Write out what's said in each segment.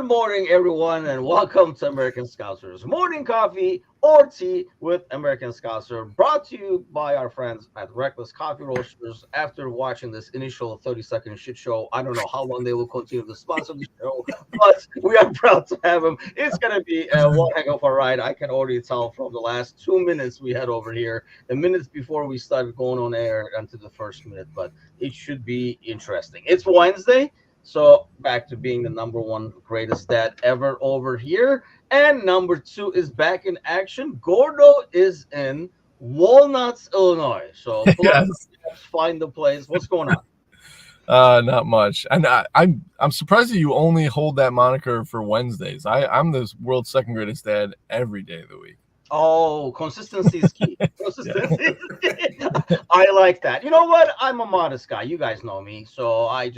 Good morning, everyone, and welcome to American Scousers Morning Coffee or Tea with American Scouser, brought to you by our friends at Reckless Coffee Roasters. After watching this initial 30-second shit show, I don't know how long they will continue to sponsor the show, but we are proud to have them. It's going to be one heck of a ride. I can already tell from the last 2 minutes we had over here, the minutes before we started going on air until the first minute, but it should be interesting. It's Wednesday. So back to being the number one greatest dad ever over here. And number two is back in action. Gordo is in Walnuts, Illinois. So Yes. find the place. What's going on? Not much. And I'm surprised that you only hold that moniker for Wednesdays. I'm the world's second greatest dad every day of the week. Oh, consistency is key. Consistency is key. I like that. You know what? I'm a modest guy. You guys know me. So I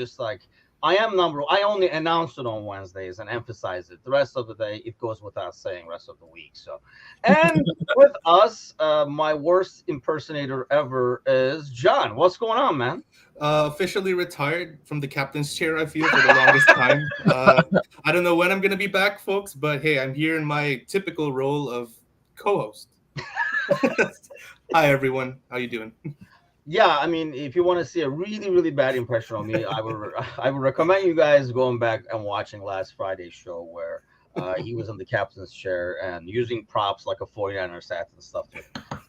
am I only announce it on Wednesdays and emphasize it. The rest of the day, it goes without saying. Rest of the week. So, and with us, my worst impersonator ever is John. What's going on, man? Officially retired from the captain's chair, I feel, for the longest time. I don't know when I'm going to be back, folks, but hey, I'm here in my typical role of co-host. Hi, everyone. How you doing? Yeah, I mean, if you want to see a really, really bad impression of me, I would recommend you guys going back and watching last Friday's show where he was in the captain's chair and using props like a 49ers hat and stuff to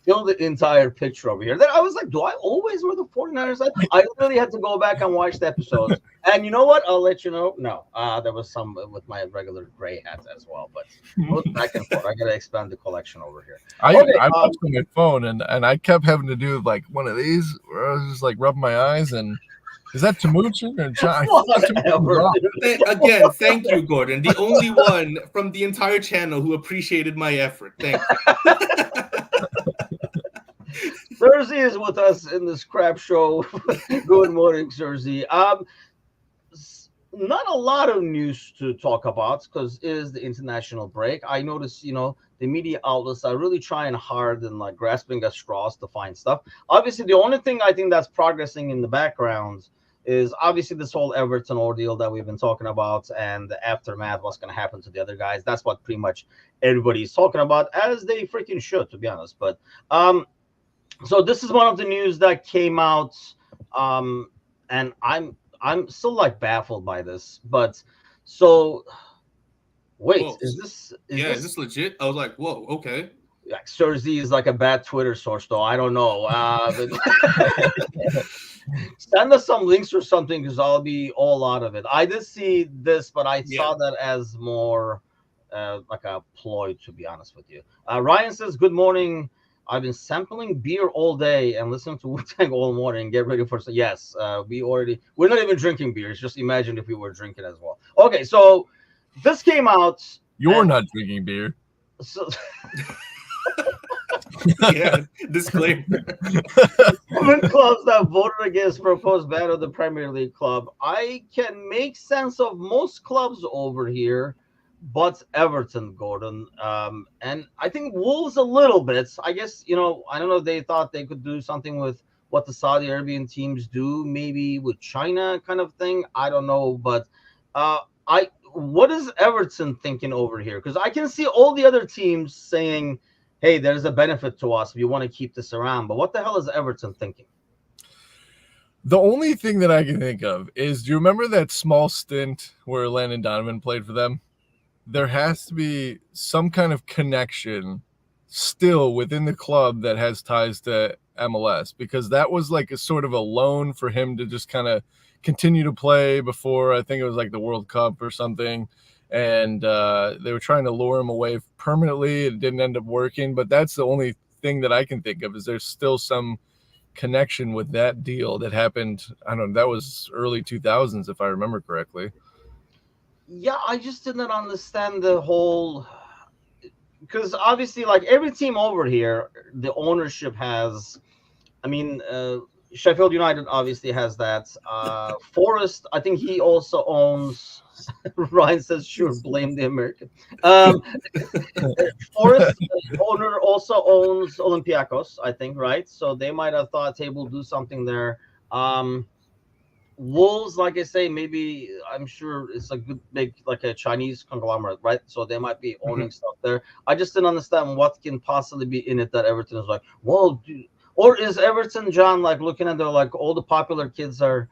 fill the entire picture over here. Then I was like, do I always wear the 49ers hat? I really had to go back and watch the episodes. And you know what? I'll let you know. No, there was some with my regular gray hat as well, but both back and forth. I got to expand the collection over here. I watched on my phone and I kept having to do like one of these where I was just like rubbing my eyes and is that Timuchin or John? Again, thank you, Gordon. The only one from the entire channel who appreciated my effort. Thank you. Thursday is with us in this crap show. Good morning, Thursday. Not a lot of news to talk about because it is the international break. I notice, the media outlets are really trying hard and like grasping at straws to find stuff. Obviously, the only thing I think that's progressing in the background is obviously this whole Everton ordeal that we've been talking about and the aftermath, what's going to happen to the other guys. That's what pretty much everybody's talking about, as they freaking should, to be honest. But so this is one of the news that came out, and I'm still like baffled by this. But so wait, Whoa. is this legit? I was like, whoa, okay. Like Cersei is like a bad Twitter source, though. I don't know. Send us some links or something because I'll be all out of it. I did see this, but I saw that as more like a ploy, to be honest with you. Ryan says, "Good morning. I've been sampling beer all day and listening to Wu-Tang all morning. Get ready for yes. We're not even drinking beer. It's just imagine if we were drinking as well. Okay, so this came out. You're not drinking beer. So. Yeah, disclaimer. Women clubs that voted against proposed ban of the Premier League club. I can make sense of most clubs over here, but Everton, Gordon. And I think Wolves a little bit. I guess, I don't know if they thought they could do something with what the Saudi Arabian teams do, maybe with China kind of thing. I don't know, but what is Everton thinking over here? Because I can see all the other teams saying, hey, there's a benefit to us if you want to keep this around. But what the hell is Everton thinking? The only thing that I can think of is, do you remember that small stint where Landon Donovan played for them? There has to be some kind of connection still within the club that has ties to MLS, because that was like a sort of a loan for him to just kind of continue to play before, I think it was like the World Cup or something. And they were trying to lure him away permanently. It didn't end up working, but that's the only thing that I can think of is there's still some connection with that deal that happened. I don't know, that was early 2000s, if I remember correctly. Yeah, I just didn't understand the whole, because obviously, like every team over here, the ownership has, Sheffield United obviously has that. Forest, I think he also owns. Ryan says, sure, blame the American. Forest owner also owns Olympiacos, I think, right? So they might have thought, hey, we'll do something there. Wolves, like I say, maybe I'm sure it's a good big like a Chinese conglomerate, right? So they might be Mhm. owning stuff there. I just didn't understand what can possibly be in it that Everton is like, well, or is Everton John like looking at their like all the popular kids are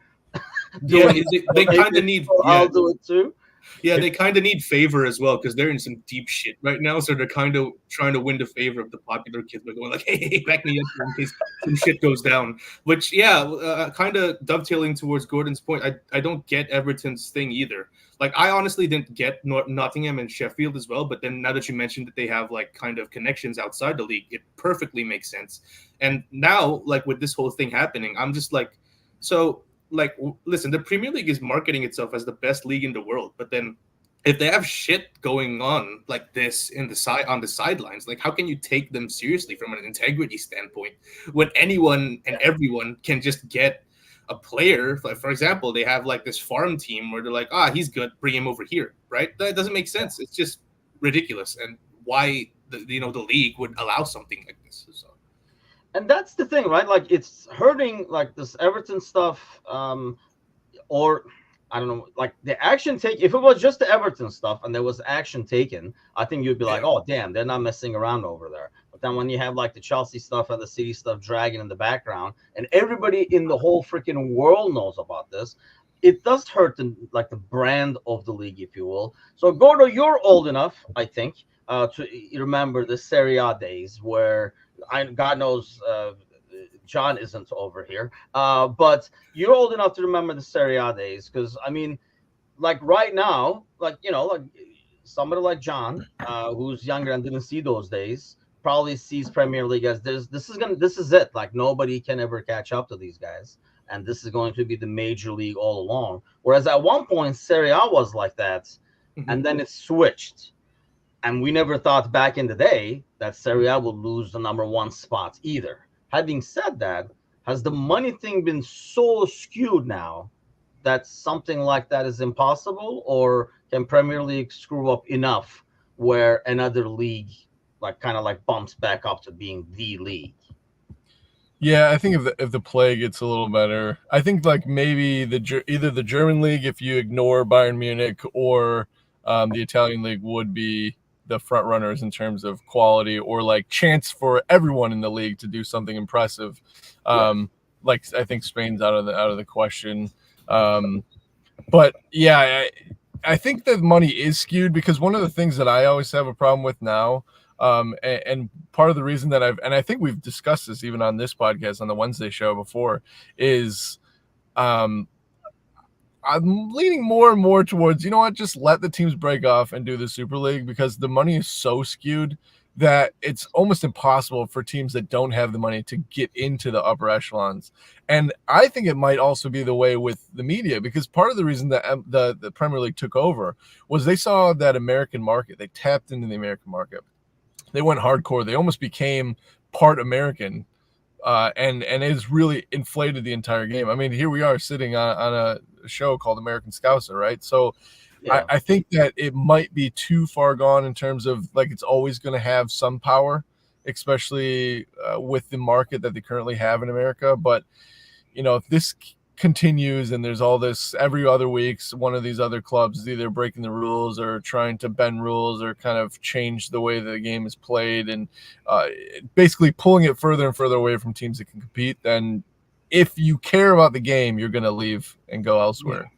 Yeah, doing it, they so maybe kind of need, so yeah. I'll do it too. Yeah, they kind of need favor as well because they're in some deep shit right now. So they're kind of trying to win the favor of the popular kids by going like, "Hey, back me up here in case some shit goes down." Which, yeah, kind of dovetailing towards Gordon's point, I don't get Everton's thing either. Like, I honestly didn't get Nottingham and Sheffield as well. But then now that you mentioned that they have like kind of connections outside the league, it perfectly makes sense. And now, like with this whole thing happening, I'm just like, so like listen, the Premier League is marketing itself as the best league in the world, but then if they have shit going on like this in the side on the sidelines, like how can you take them seriously from an integrity standpoint when anyone and everyone can just get a player? Like, for example, they have like this farm team where they're like, he's good, bring him over here, right? That doesn't make sense. It's just ridiculous. And why the league would allow something like this. So And that's the thing, right? Like it's hurting like this Everton stuff, or I don't know, like the action take. If it was just the Everton stuff and there was action taken, I think you'd be like, yeah. oh damn, they're not messing around over there. But then when you have like the Chelsea stuff and the City stuff dragging in the background, and everybody in the whole freaking world knows about this, it does hurt the brand of the league, if you will. So Gordo, you're old enough, I think, to remember the Serie A days where God knows John isn't over here, but you're old enough to remember the Serie A days, because I mean, like right now, like like somebody like John, who's younger and didn't see those days, probably sees Premier League as this is it. Like nobody can ever catch up to these guys, and this is going to be the major league all along. Whereas at one point, Serie A was like that, and then it switched. And we never thought back in the day that Serie A would lose the number one spot either. Having said that, has the money thing been so skewed now that something like that is impossible, or can Premier League screw up enough where another league like kind of like bumps back up to being the league? Yeah, I think if the play gets a little better, I think like maybe either the German league, if you ignore Bayern Munich, or the Italian league would be the front runners in terms of quality or like chance for everyone in the league to do something impressive. Like I think Spain's out of the question. But yeah, I think that money is skewed because one of the things that I always have a problem with now, and part of the reason that I think we've discussed this even on this podcast on the Wednesday show before, is I'm leaning more and more towards, you know what, just let the teams break off and do the Super League, because the money is so skewed that it's almost impossible for teams that don't have the money to get into the upper echelons. And I think it might also be the way with the media, because part of the reason that the Premier League took over was they saw that American market. They tapped into the American market. They went hardcore. They almost became part American, and it's really inflated the entire game. I mean, here we are sitting on a show called American Scouser, right? So Yeah. I think that it might be too far gone in terms of like it's always going to have some power, especially with the market that they currently have in America. But if this continues and there's all this every other week's one of these other clubs is either breaking the rules or trying to bend rules or kind of change the way the game is played, and basically pulling it further and further away from teams that can compete, then if you care about the game, you're going to leave and go elsewhere.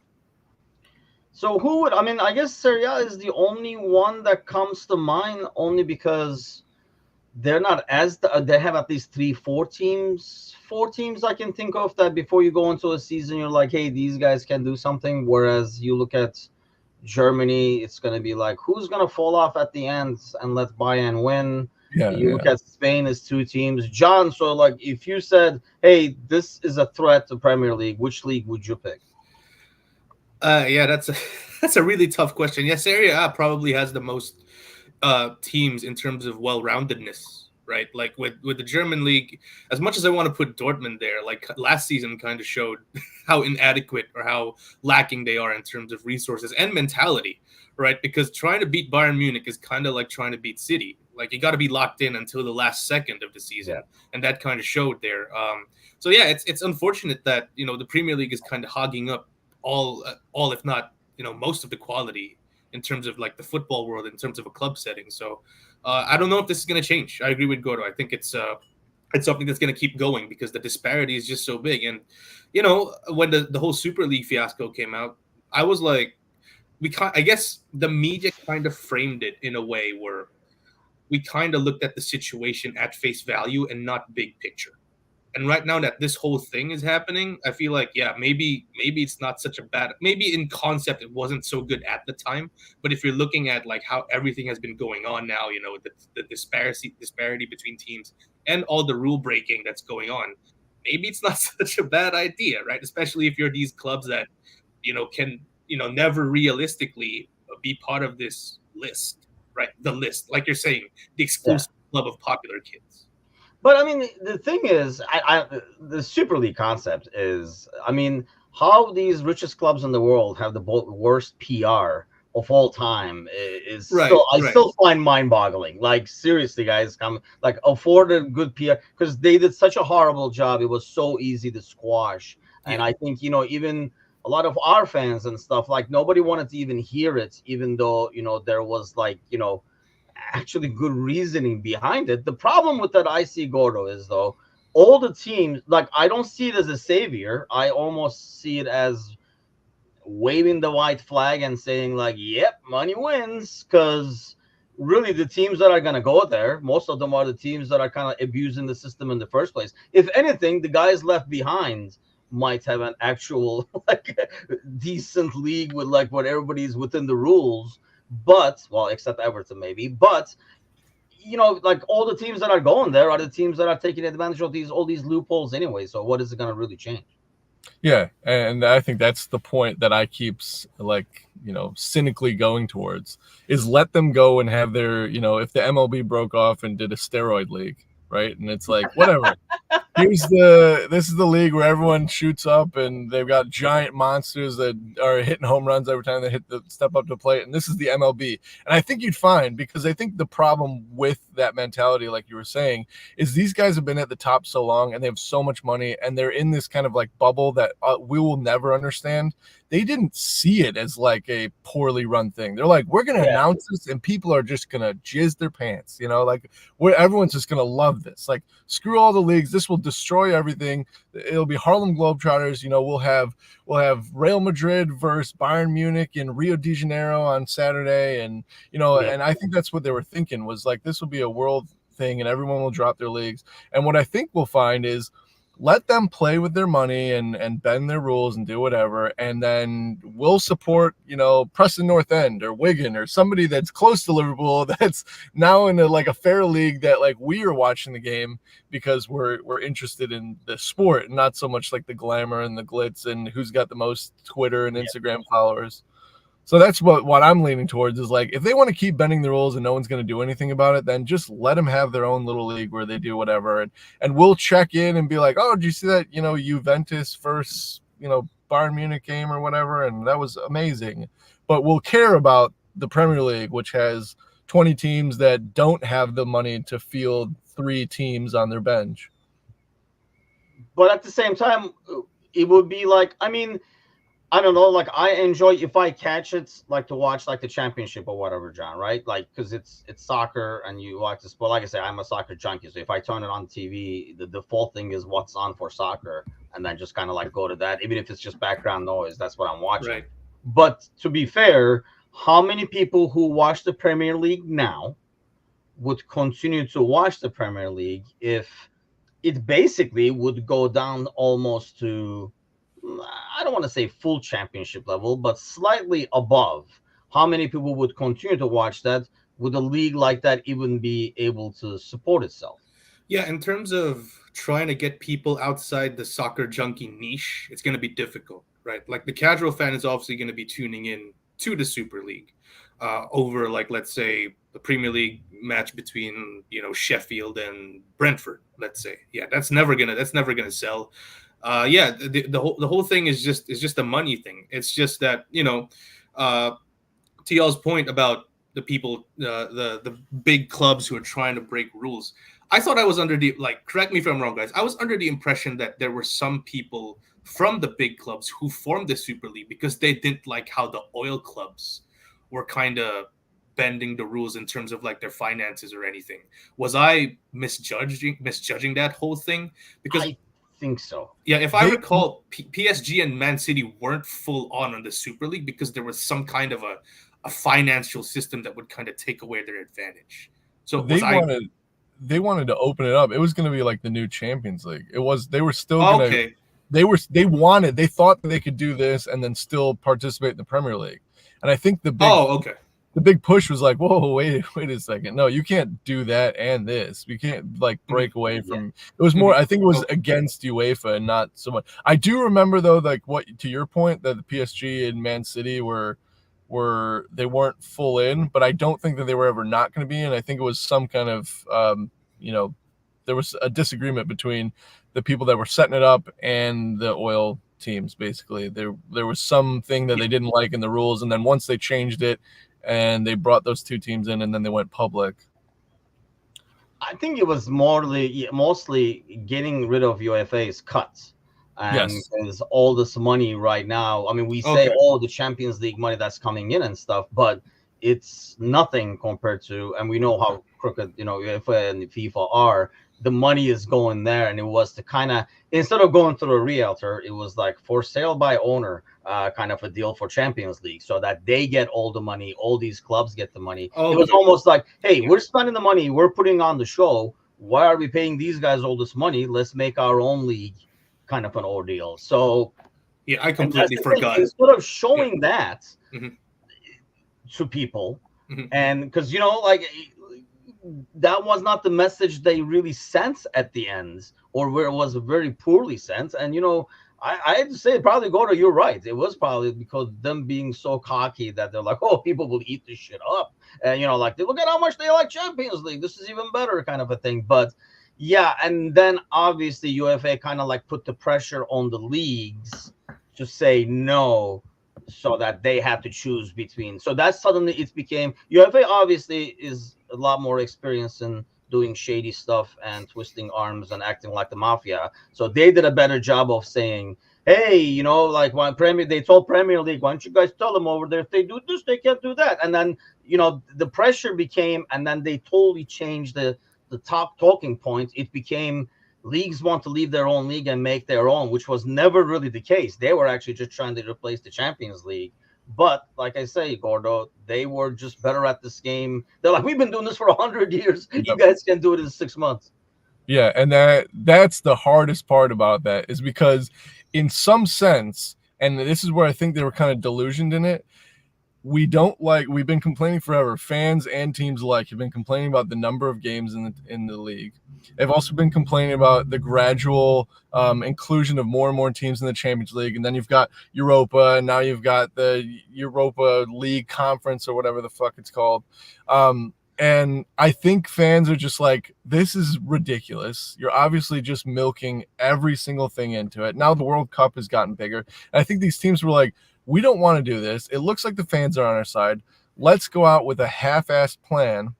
So who would, I mean, I guess Serie A is the only one that comes to mind, only because they're not they have at least four teams I can think of that before you go into a season, you're like, hey, these guys can do something. Whereas you look at Germany, it's going to be like, who's going to fall off at the end and let Bayern win? Look at Spain as two teams. John, so like if you said, hey, this is a threat to Premier League, which league would you pick? Yeah, that's a really tough question. Yeah, Serie A probably has the most teams in terms of well-roundedness, right? Like with the German league, as much as I want to put Dortmund there, like last season kind of showed how inadequate or how lacking they are in terms of resources and mentality, right? Because trying to beat Bayern Munich is kind of like trying to beat City. Like you got to be locked in until the last second of the season, and that kind of showed there. So yeah, it's unfortunate that the Premier League is kind of hogging up all if not most of the quality in terms of like the football world in terms of a club setting. So I don't know if this is going to change. I agree with Gordo. I think it's something that's going to keep going because the disparity is just so big. And when the whole Super League fiasco came out, I was like, I guess the media kind of framed it in a way where we kind of looked at the situation at face value and not big picture. And right now that this whole thing is happening, I feel like, yeah, maybe it's not such a bad, maybe in concept it wasn't so good at the time. But if you're looking at like how everything has been going on now, the disparity between teams and all the rule breaking that's going on, maybe it's not such a bad idea, right? Especially if you're these clubs that, can, never realistically be part of this list, right? The list, like you're saying, the exclusive club of popular kids. But I mean, the thing is, the Super League concept is, I mean, how these richest clubs in the world have the worst PR of all time is still find mind-boggling. Like seriously, guys, afford a good PR because they did such a horrible job. It was so easy to squash, and I think even a lot of our fans and stuff, like nobody wanted to even hear it, even though there was actually good reasoning behind it. The problem with that I see, Gordo, is though all the teams, like I don't see it as a savior. I almost see it as waving the white flag and saying like, yep, money wins, because really the teams that are going to go there, most of them are the teams that are kind of abusing the system in the first place. If anything, the guys left behind might have an actual decent league with what everybody's within the rules. But except Everton maybe. But all the teams that are going there are the teams that are taking advantage of all these loopholes anyway. So what is it going to really change? Yeah, and I think that's the point that I keep cynically going towards is let them go and have their if the MLB broke off and did a steroid league, right? And it's like whatever. This is the league where everyone shoots up and they've got giant monsters that are hitting home runs every time they step up to the plate. And this is the MLB. And I think you'd find, because I think the problem with that mentality, like you were saying, is these guys have been at the top so long and they have so much money and they're in this kind of bubble that we will never understand. They didn't see it as a poorly run thing. They're like, we're going to announce this and people are just going to jizz their pants, everyone's just going to love this. Screw all the leagues. This will destroy everything. It'll be Harlem Globetrotters. We'll have Real Madrid versus Bayern Munich in Rio de Janeiro on Saturday. And, and I think that's what they were thinking was this will be a world thing and everyone will drop their leagues. And what I think we'll find is, let them play with their money and bend their rules and do whatever. And then we'll support, Preston North End or Wigan or somebody that's close to Liverpool that's now in a fair league that we are watching the game because we're interested in the sport and not so much the glamour and the glitz and who's got the most Twitter and Instagram followers. So that's what I'm leaning towards is if they want to keep bending the rules and no one's going to do anything about it, then just let them have their own little league where they do whatever. And we'll check in and be like, oh, did you see that, Juventus versus, Bayern Munich game or whatever? And that was amazing. But we'll care about the Premier League, which has 20 teams that don't have the money to field 3 teams on their bench. But at the same time, it would be I don't know, I enjoy if I catch it, to watch the championship or whatever, John, right? Because it's soccer and you watch the sport. Like I say, I'm a soccer junkie, so if I turn it on TV, the default thing is what's on for soccer, and then just kind of go to that, even if it's just background noise. That's what I'm watching. Right. But to be fair, how many people who watch the Premier League now would continue to watch the Premier League if it basically would go down almost to, I don't want to say full championship level, but slightly above? How many people would continue to watch that? Would a league like that even be able to support itself? Yeah, in terms of trying to get people outside the soccer junkie niche, it's going to be difficult, right? The casual fan is obviously going to be tuning in to the Super League. over, like, let's say the Premier League match between Sheffield and Brentford. Let's say, yeah, that's never gonna sell. Yeah, the whole thing is just a money thing. It's just that to y'all's point about the people, the big clubs who are trying to break rules. I thought I was under the, like, correct me if I'm wrong, guys. I was under the impression that there were some people from the big clubs who formed the Super League because they didn't like how the oil clubs were kind of bending the rules in terms of like their finances or anything. Was I misjudging that whole thing? Because I think so. yeah, if I recall, PSG and Man City weren't full on the Super League because there was some kind of a financial system that would kind of take away their advantage. So they wanted to open it up. It was going to be like the new Champions League. They were still going to, they thought they could do this and then still participate in the Premier League. And I think the big push was like, whoa, wait a second. No, you can't do that and this. We can't like break away from. It was more. I think it was against UEFA and not so much. I do remember though, like what to your point that the PSG and Man City they weren't full in, but I don't think that they were ever not going to be in. I think it was some kind of there was a disagreement between the people that were setting it up and the oil teams. Basically, there was something that they didn't like in the rules, and then once they changed it and they brought those two teams in, and then they went public. I think it was mostly getting rid of UFA's cuts. And there's all this money right now. I mean, we say all the Champions League money that's coming in and stuff, but it's nothing compared to, and we know how crooked, UEFA and FIFA are. The money is going there, and it was to kind of, instead of going through a realtor, it was like for sale by owner, kind of a deal for Champions League, so that they get all the money, all these clubs get the money. It was almost like, hey, we're spending the money, we're putting on the show. Why are we paying these guys all this money? Let's make our own league. Kind of an ordeal. So yeah, I completely forgot. Instead of showing that to people, and because that was not the message they really sent at the end, or where it was very poorly sent. And I had to say, probably Gordo, you're right. It was probably because them being so cocky that they're like, oh, people will eat this shit up, and like, look at how much they like Champions League. This is even better, kind of a thing. But yeah, and then obviously UFA kind of like put the pressure on the leagues to say no, so that they had to choose between. So that suddenly it became, UFA obviously is a lot more experienced in doing shady stuff and twisting arms and acting like the mafia. So they did a better job of saying, hey, like when they told Premier League, why don't you guys tell them over there if they do this, they can't do that. And then the pressure became, and then they totally changed the top talking point. It became leagues want to leave their own league and make their own, which was never really the case. They were actually just trying to replace the Champions League. But like I say, Gordo, they were just better at this game. They're like, we've been doing this for 100 years. Yep. You guys can do it in 6 months. Yeah, and that's the hardest part about that, is because in some sense, and this is where I think they were kind of delusioned in it, we've been complaining forever. Fans and teams alike have been complaining about the number of games in the league. They've also been complaining about the gradual inclusion of more and more teams in the Champions League. And then you've got Europa, and now you've got the Europa League Conference, or whatever the fuck it's called. And I think fans are just like, this is ridiculous. You're obviously just milking every single thing into it. Now the World Cup has gotten bigger. And I think these teams were like, we don't want to do this. It looks like the fans are on our side. Let's go out with a half-assed plan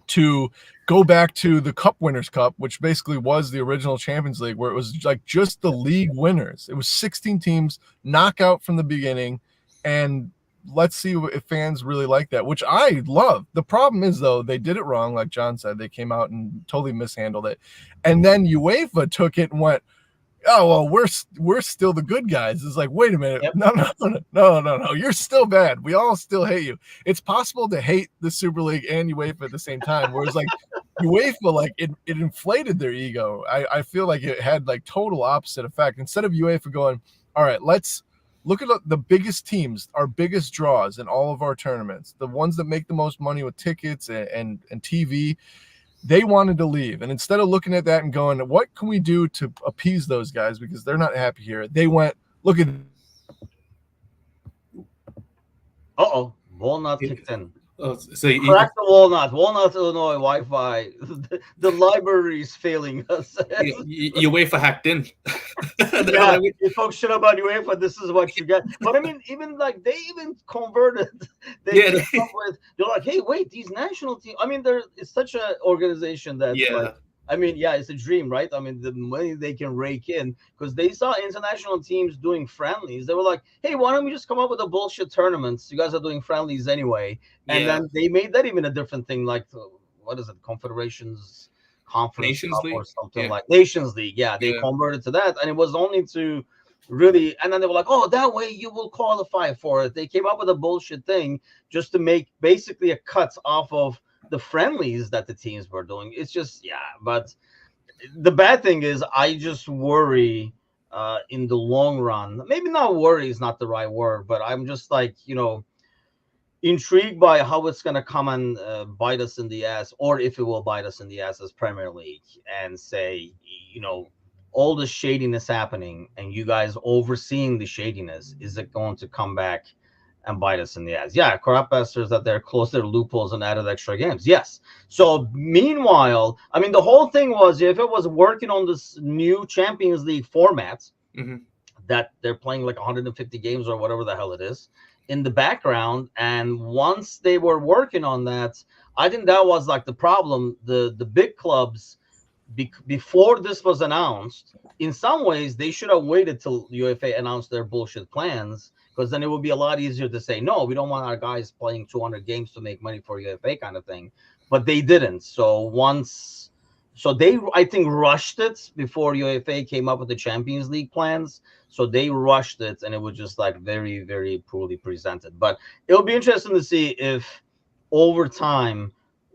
to go back to the Cup Winners' Cup, which basically was the original Champions League, where it was like just the league winners. It was 16 teams, knockout from the beginning, and let's see if fans really like that, which I love. The problem is, though, they did it wrong. Like John said, they came out and totally mishandled it. And then UEFA took it and went, oh, well, we're still the good guys. It's like, wait a minute. Yep. No. You're still bad. We all still hate you. It's possible to hate the Super League and UEFA at the same time. Whereas like UEFA, like it inflated their ego. I feel like it had like total opposite effect. Instead of UEFA going, all right, let's look at the biggest teams, our biggest draws in all of our tournaments, the ones that make the most money with tickets and TV. They wanted to leave. And instead of looking at that and going, what can we do to appease those guys because they're not happy here? They went, look at. Uh-oh. Walnut kicked in. Oh, so you, Crack the walnut. Walnut, Illinois Wi-Fi. The library is failing us. UEFA hacked in. Yeah, if folks shut up on UEFA, this is what you get. But I mean, even like they even converted. They Yeah, came up with. They're like, hey, wait, these national teams. I mean, it's such an organization that's Yeah. like. I mean, yeah, it's a dream, right? I mean, the money they can rake in because they saw international teams doing friendlies. They were like, hey, why don't we just come up with a bullshit tournaments? You guys are doing friendlies anyway. And Yeah. then they made that even a different thing, like what is it, Confederations Conference Nations Cup League? or something Yeah. like Nations League. Yeah, they Yeah. converted to that, and it was only to really. And then they were like, oh, that way you will qualify for it. They came up with a bullshit thing just to make basically a cut off of the friendlies that the teams were doing. It's just but the bad thing is I just worry in the long run. Maybe not worry is not the right word, but I'm just like, intrigued by how it's going to come and bite us in the ass, or if it will bite us in the ass as Premier League and say, all the shadiness happening and you guys overseeing the shadiness, is it going to come back and bite us in the ass? Yeah, corrupt bastards that they're closed their loopholes and added extra games. Yes. So meanwhile, I mean, the whole thing was, if it was working on this new Champions League format, that they're playing like 150 games or whatever the hell it is in the background, and once they were working on that, I think that was like the problem. The big clubs, before this was announced, in some ways they should have waited till UEFA announced their bullshit plans, because then it would be a lot easier to say, no, we don't want our guys playing 200 games to make money for UEFA kind of thing. But they didn't. So they, I think, rushed it before UEFA came up with the Champions League plans. So they rushed it, and it was just like very, very poorly presented. But it'll be interesting to see if over time,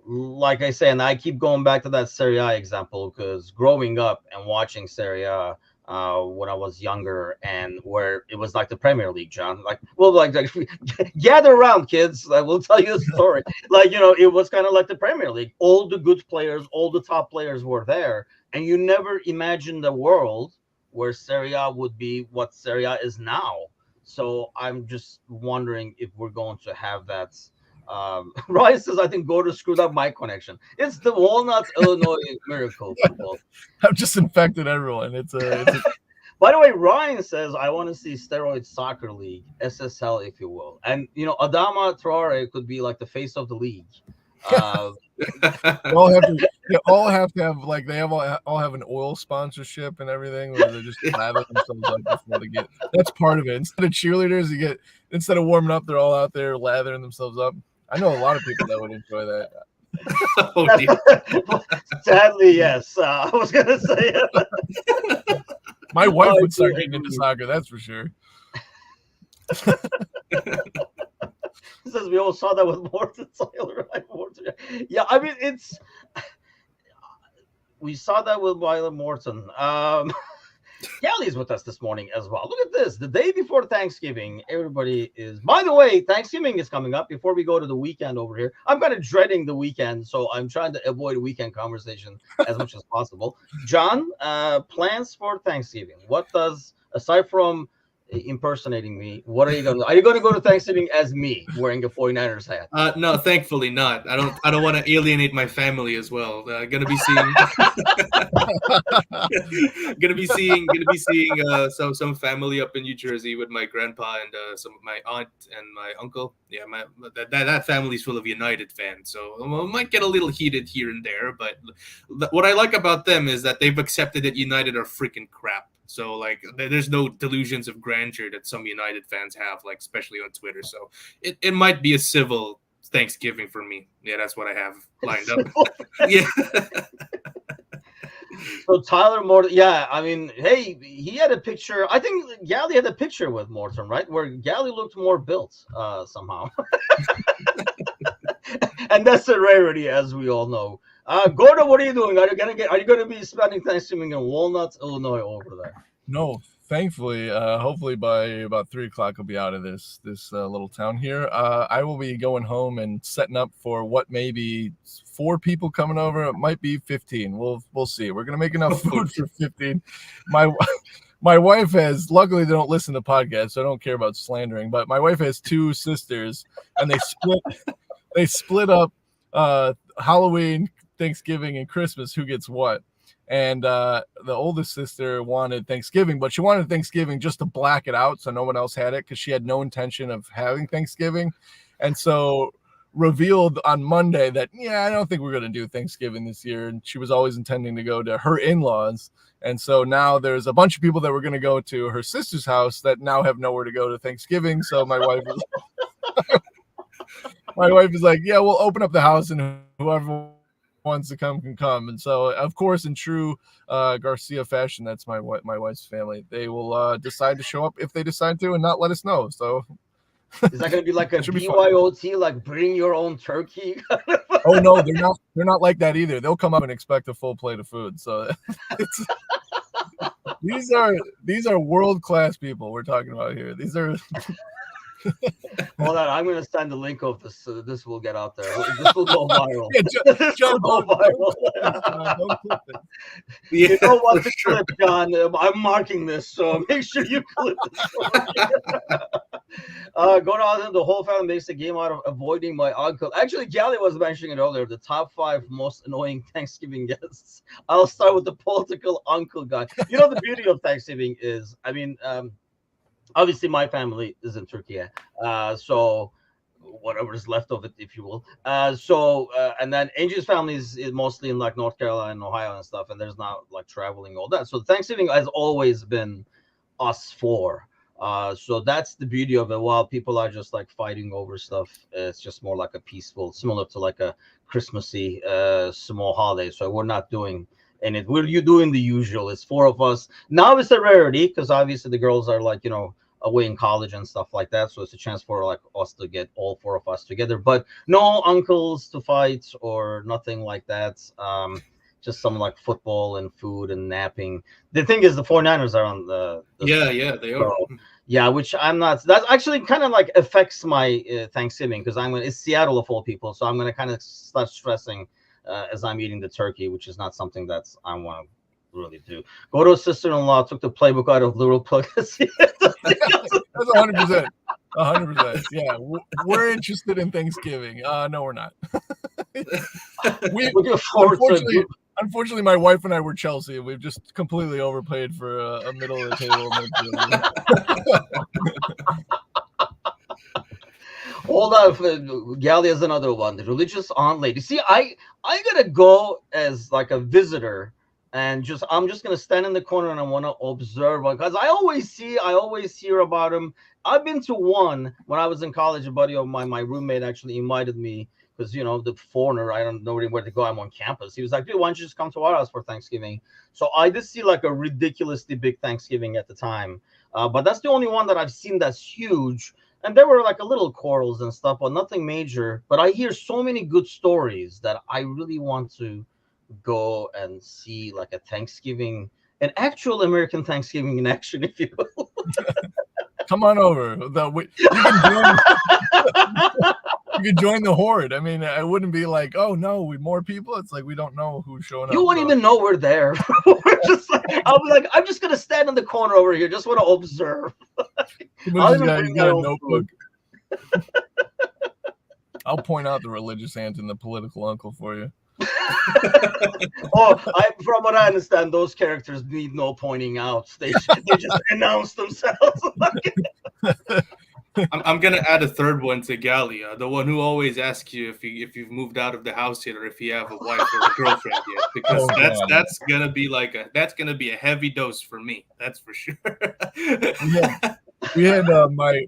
like I say, and I keep going back to that Serie A example, because growing up and watching Serie A when I was younger, and where it was like the Premier League, John, like, well, like gather around, kids, I will tell you a story. Like, it was kind of like the Premier League. All the good players, all the top players were there, and you never imagined a world where Serie A would be what Serie A is now. So I'm just wondering if we're going to have that. Ryan says, I think Gordo screwed up my connection. It's the Walnuts, Illinois Miracle football. I've just infected everyone. It's a By the way, Ryan says, I want to see Steroid Soccer League, SSL, if you will. And, Adama Traore could be like the face of the league. they all have to have, like, they all have an oil sponsorship and everything, where they just lather themselves up before they get. That's part of it. Instead of cheerleaders, instead of warming up, they're all out there lathering themselves up. I know a lot of people that would enjoy that. Oh, dear. Sadly, yes. I was gonna say my wife would start getting into soccer, that's for sure. He says we all saw that with Morton Tyler. Yeah, I mean, we saw that with Tyler Morton. Kelly's with us this morning as well. Look at this. The day before Thanksgiving, everybody is. By the way, Thanksgiving is coming up. Before we go to the weekend over here, I'm kind of dreading the weekend, so I'm trying to avoid a weekend conversation as much as possible. John, plans for Thanksgiving? What does, aside from impersonating me, what are you going to do? Are you going to go to Thanksgiving as me, wearing a 49ers hat? No, thankfully not. I don't want to alienate my family as well. Gonna be seeing some family up in New Jersey with my grandpa and some of my aunt and my uncle. Yeah, that family's full of United fans, so I might get a little heated here and there. But what I like about them is that they've accepted that United are freaking crap. So, like, there's no delusions of grandeur that some United fans have, like, especially on Twitter. So it might be a civil Thanksgiving for me. Yeah, that's what I have lined up. Yeah. So Tyler Morton, yeah, I mean, hey, he had a picture. I think Gally had a picture with Morton, right? Where Gally looked more built somehow. And that's a rarity, as we all know. Gordo, what are you doing? Are you going to be spending Thanksgiving in Walnuts, Illinois, over there? No, thankfully, hopefully by about 3:00 I'll be out of this little town here. I will be going home and setting up for what may be 4 people coming over. It might be 15. We'll see. We're gonna make enough food for 15. My my wife has, luckily they don't listen to podcasts, so I don't care about slandering, but my wife has two sisters, and they split up Halloween, Thanksgiving, and Christmas, who gets what. And the oldest sister wanted Thanksgiving, but she wanted Thanksgiving just to black it out so no one else had it, because she had no intention of having Thanksgiving. And so revealed on Monday that, I don't think we're going to do Thanksgiving this year. And she was always intending to go to her in-laws. And so now there's a bunch of people that were going to go to her sister's house that now have nowhere to go to Thanksgiving. So my wife is like, yeah, we'll open up the house and whoever wants to come can come. And so, of course, in true Garcia fashion, that's my wife's family. They will decide to show up if they decide to and not let us know. So is that going to be like a BYOT, like bring your own turkey? Oh no, they're not like that either. They'll come up and expect a full plate of food. So these are world-class people we're talking about here. These are Hold on, I'm going to send the link of this so that this will get out there. This will go viral. John, go viral. Don't clip it. You know what to clip, John. I'm marking this, so make sure you clip it. Going on, the whole family makes a game out of avoiding my uncle. Actually, Gally was mentioning it earlier. The top 5 most annoying Thanksgiving guests. I'll start with the political uncle guy. You know, the beauty of Thanksgiving is, obviously, my family is in Turkey, so whatever is left of it, if you will. And then Angel's family is mostly in like North Carolina and Ohio and stuff, and there's not like traveling all that. So Thanksgiving has always been us 4. So that's the beauty of it. While people are just like fighting over stuff, it's just more like a peaceful, similar to like a Christmassy small holiday. So we're not doing. And we're doing the usual. It's 4 of us. Now it's a rarity because obviously the girls are like, away in college and stuff like that. So it's a chance for like us to get all 4 of us together. But no uncles to fight or nothing like that. Just some like football and food and napping. The thing is, the 49ers are on the yeah, they are. Yeah, which I'm not. That actually kind of like affects my Thanksgiving because it's Seattle of all people. So I'm going to kind of start stressing as I'm eating the turkey, which is not something that I want to really do. Go to a sister-in-law, took the playbook out of Little Plug. That's 100%. 100%. Yeah, we're interested in Thanksgiving. No, we're not. Unfortunately, my wife and I were Chelsea. We've just completely overpaid for a middle of the table. Hold on, Gally is another one. The religious aunt lady. See, I gotta go as like a visitor, and I'm just gonna stand in the corner and I want to observe because I always hear about them. I've been to one when I was in college. A buddy of mine, my roommate, actually invited me because the foreigner, I don't know where to go. I'm on campus. He was like, "Dude, why don't you just come to our house for Thanksgiving?" So I did see like a ridiculously big Thanksgiving at the time, but that's the only one that I've seen that's huge. And there were like a little quarrels and stuff, but nothing major. But I hear so many good stories that I really want to go and see like a Thanksgiving, an actual American Thanksgiving in action, if you will. Come on over. You can join the horde. I mean, I wouldn't be like, oh no, more people. It's like we don't know who's showing up. You won't even know we're there. We're just like, I'll be like, I'm just gonna stand in the corner over here. Just want to observe. I'll got a notebook. I'll point out the religious aunt and the political uncle for you. From what I understand, those characters need no pointing out. They just announce themselves. I'm gonna add a third one to Gally, the one who always asks you if you've moved out of the house yet or if you have a wife or a girlfriend yet, because that's gonna be a heavy dose for me. That's for sure. We had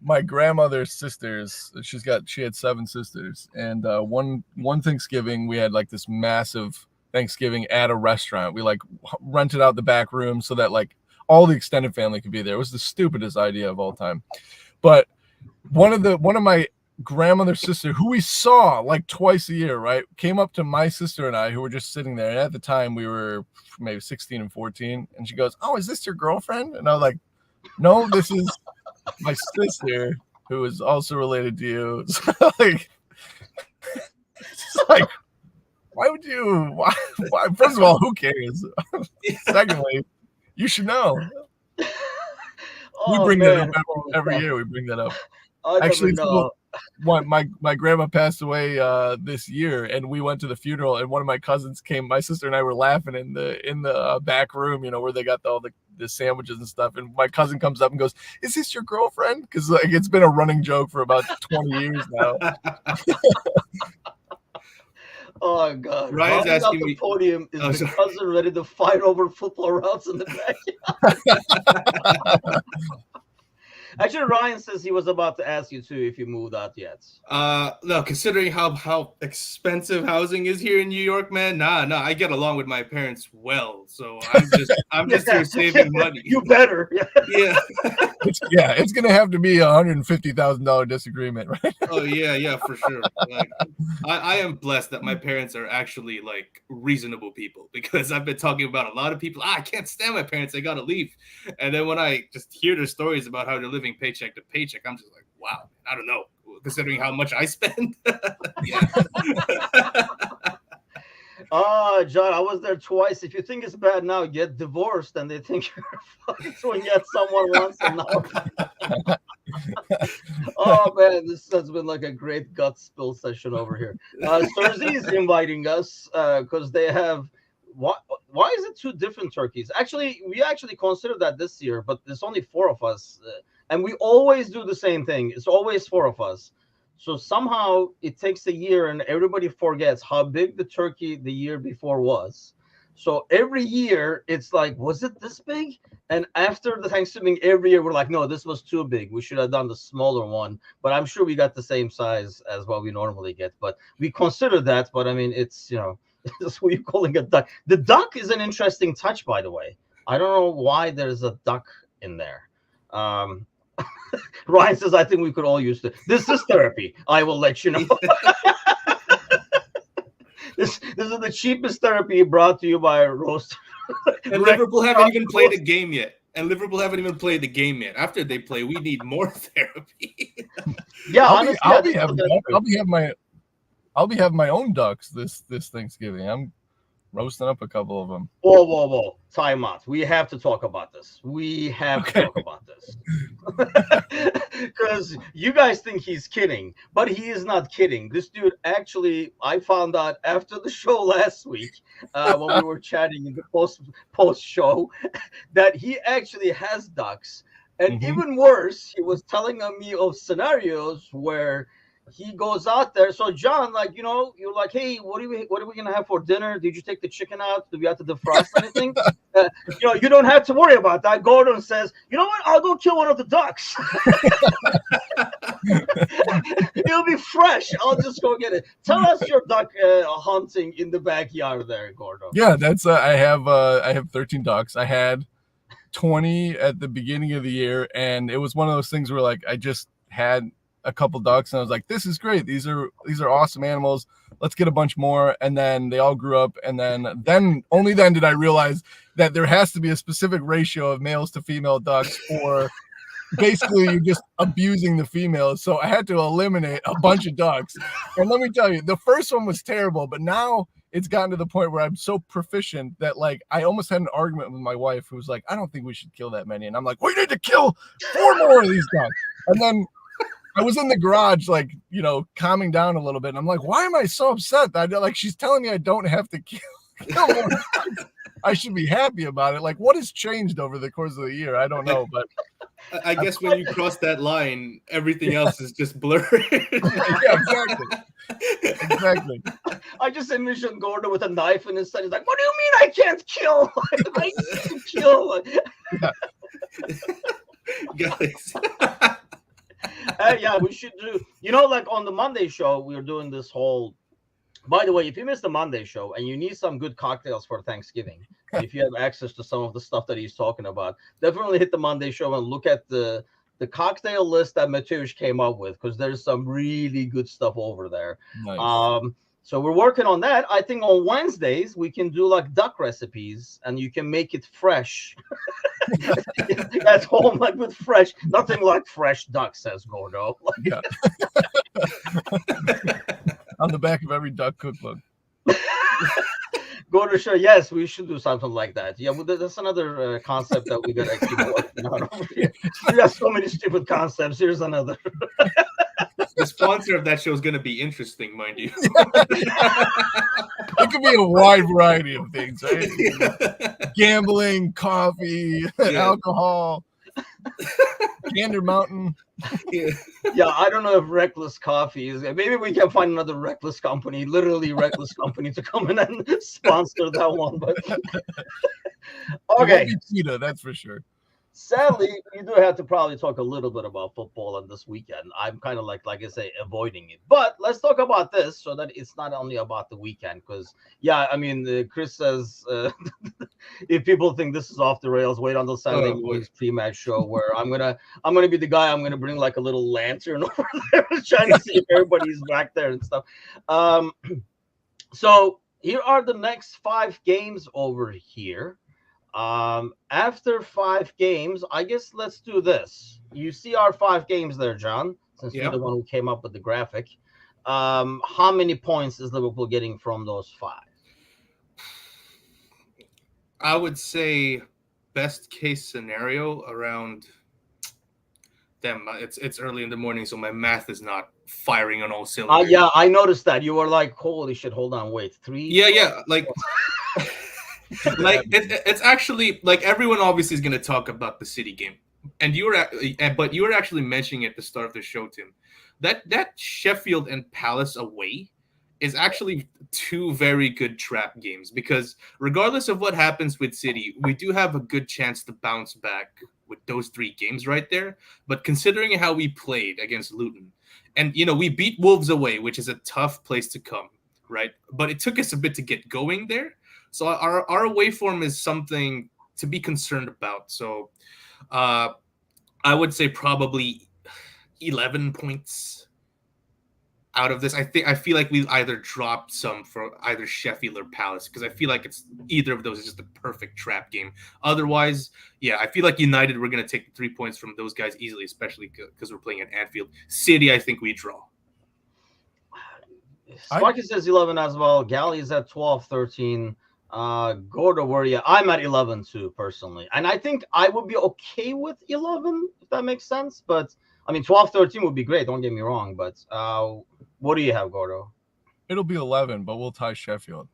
my grandmother's sisters. She had 7 sisters, and one Thanksgiving we had like this massive Thanksgiving at a restaurant. We like rented out the back room so that like all the extended family could be there. It was the stupidest idea of all time, but one of my grandmother's sister, who we saw like twice a year, right, came up to my sister and I, who were just sitting there. And at the time, we were maybe 16 and 14, and she goes, "Oh, is this your girlfriend?" And I was like, "No, this is my sister, who is also related to you." So, like, it's like, why would you? Why? First of all, who cares? Secondly, you should know. We Oh bring that man, up holy every crap. year. We bring that up. I Actually, never know. my grandma passed away this year, and we went to the funeral. And one of my cousins came. My sister and I were laughing in the back room, where they got all the sandwiches and stuff. And my cousin comes up and goes, "Is this your girlfriend?" Because it's been a running joke for about 20 years now. Oh God! Ryan's Rounding out asking the me. podium is Oh, the sorry. cousin ready to fight over football routes in the backyard. Actually, Ryan says he was about to ask you too if you moved out yet. No, considering how expensive housing is here in New York, man, nah, I get along with my parents well, so I'm just here saving money. You better. Yeah. It's gonna have to be $150,000 disagreement, right? Oh yeah, for sure. Like, I am blessed that my parents are actually like reasonable people, because I've been talking about a lot of people. I can't stand my parents. I gotta leave. And then when I just hear their stories about how they're living paycheck to paycheck, I'm just like, wow, I don't know. Considering how much I spend. Yeah. John, I was there twice. If you think it's bad now, get divorced, and they think you're fucking when you had someone once and now. Oh man, this has been like a great gut spill session over here. Cersei is inviting us because they have. Why is it two different turkeys? Actually, we actually considered that this year, but there's only 4 of us, and we always do the same thing. It's always 4 of us. So somehow it takes a year, and everybody forgets how big the turkey the year before was. So every year it's like, was it this big? And after the Thanksgiving, every year we're like, no, this was too big. We should have done the smaller one. But I'm sure we got the same size as what we normally get. But we consider that. But I mean, it's that's what you're calling a duck. The duck is an interesting touch, by the way. I don't know why there's a duck in there. Ryan says, I think we could all use it. This is therapy. I will let you know. This is the cheapest therapy brought to you by Roast. And Liverpool haven't even played a game yet. After they play, we need more therapy. Yeah, I'll be having my own ducks this Thanksgiving. I'm roasting up a couple of them. Whoa. Time out. We have to talk about this. Because you guys think he's kidding, but he is not kidding. This dude actually, I found out after the show last week when we were chatting in the post show that he actually has ducks. And even worse, he was telling me of scenarios where he goes out there. So John, you're like, hey, what are we gonna have for dinner? Did you take the chicken out? Do we have to defrost anything? You don't have to worry about that. Gordon says, you know what? I'll go kill one of the ducks. It'll be fresh. I'll just go get it. Tell us your duck hunting in the backyard there, Gordon. Yeah, that's I have 13 ducks. I had 20 at the beginning of the year, and it was one of those things where like I just had a couple ducks and I was like, this is great. These are awesome animals. Let's get a bunch more. And then they all grew up. And then only then did I realize that there has to be a specific ratio of males to female ducks, or basically you're just abusing the females. So I had to eliminate a bunch of ducks. And let me tell you, the first one was terrible, but now it's gotten to the point where I'm so proficient that like I almost had an argument with my wife who was like, I don't think we should kill that many. And I'm like, we need to kill 4 more of these ducks. And then I was in the garage, like, calming down a little bit. And I'm like, why am I so upset? She's telling me I don't have to kill more. I should be happy about it. Like, what has changed over the course of the year? I don't know, but I guess when you cross that line, everything else is just blurry. Yeah, exactly. I just envisioned Gordon with a knife in his side. He's like, what do you mean I can't kill? I can't kill. Guys. Yeah, we should do, like on the Monday show, we are doing this whole, by the way, if you missed the Monday show and you need some good cocktails for Thanksgiving, if you have access to some of the stuff that he's talking about, definitely hit the Monday show and look at the cocktail list that Mateusz came up with, because there's some really good stuff over there. Nice. So we're working on that. I think on Wednesdays we can do like duck recipes, and you can make it fresh at home, like with fresh. Nothing like fresh duck, says Gordo. Yeah. On the back of every duck cookbook. Go to show. Yes, we should do something like that. Yeah, well, that's another concept that we gotta keep working on over here. We have so many stupid concepts. Here's another. The sponsor of that show is going to be interesting, mind you. It could be a wide variety of things, right? Gambling, coffee, alcohol, Gander Mountain. Yeah, I don't know if Reckless Coffee is. Maybe we can find another Reckless company, literally Reckless company, to come in and sponsor that one. But okay, It won't be Cheetah, that's for sure. sadly, we do have to probably talk a little bit about football on this weekend. I'm kind of like I say, avoiding it. But let's talk about this so that it's not only about the weekend. Because yeah, I mean, Chris says if people think this is off the rails, wait until Saturday morning's pre-match show where I'm gonna be the guy. I'm gonna bring like a little lantern over there, trying to see if everybody's back there and stuff. So here are the next 5 games over here. After 5 games, I guess let's do this. You see our 5 games there, John, since you're the one who came up with the graphic. How many points is Liverpool getting from those 5? I would say best case scenario around. Damn, it's early in the morning, so my math is not firing on all cylinders. Yeah, I noticed that. You were like, holy shit, hold on, wait. 3? Yeah, like. Like it's actually like everyone obviously is going to talk about the City game, and but you were actually mentioning at the start of the show, Tim, that Sheffield and Palace away is actually 2 very good trap games, because regardless of what happens with City, we do have a good chance to bounce back with those 3 games right there. But considering how we played against Luton, and we beat Wolves away, which is a tough place to come, right? But it took us a bit to get going there. So our away form is something to be concerned about. So I would say probably 11 points out of this. I feel like we either dropped some for either Sheffield or Palace, because I feel like it's either of those is just a perfect trap game. Otherwise, yeah, I feel like United, we're going to take the 3 points from those guys easily, especially because we're playing at Anfield. City, I think we draw. Sparky says 11 as well. Galley's at 12, 13. Gordo, where you? I'm at 11 too, personally, and I think I would be okay with 11 if that makes sense. But I mean, 12, 13 would be great. Don't get me wrong. But what do you have, Gordo? It'll be 11, but we'll tie Sheffield.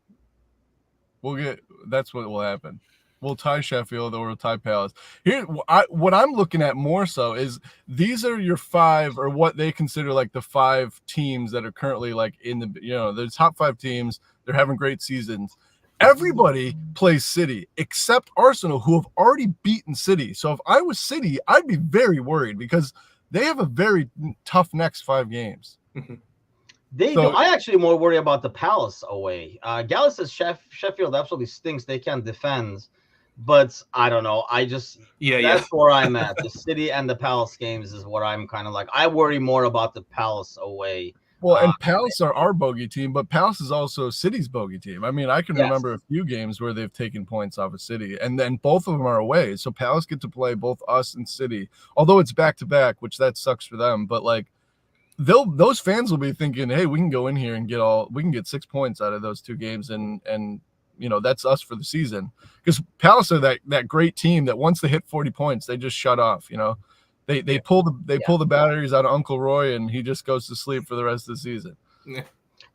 That's what will happen. We'll tie Sheffield or we'll tie Palace. Here, what I'm looking at more so is these are your 5, or what they consider like the 5 teams that are currently like in the the top 5 teams. They're having great seasons. Everybody plays City except Arsenal, who have already beaten City. So if I was City, I'd be very worried because they have a very tough next 5 games. They do. I actually more worry about the Palace away. Gallus says Sheffield absolutely stinks. They can't defend. But I don't know. That's where I'm at. The City and the Palace games is what I'm kind of like. I worry more about the Palace away. Well, and Palace are our bogey team, but Palace is also City's bogey team. I mean, I can remember a few games where they've taken points off of City, and then both of them are away. So Palace get to play both us and City, although it's back-to-back, which that sucks for them. But, like, those fans will be thinking, hey, we can go in here and we can get 6 points out of those 2 games, and that's us for the season. Because Palace are that great team that once they hit 40 points, they just shut off, They pull the batteries out of Uncle Roy, and he just goes to sleep for the rest of the season.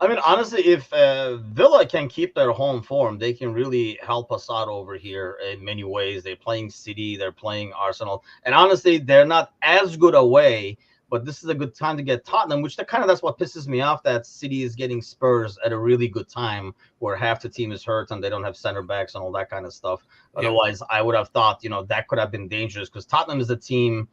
I mean, honestly, if Villa can keep their home form, they can really help us out over here in many ways. They're playing City, they're playing Arsenal, and honestly, they're not as good away. But this is a good time to get Tottenham, which that's what pisses me off, that City is getting Spurs at a really good time where half the team is hurt and they don't have center backs and all that kind of stuff. Otherwise, I would have thought, that could have been dangerous, because Tottenham is a team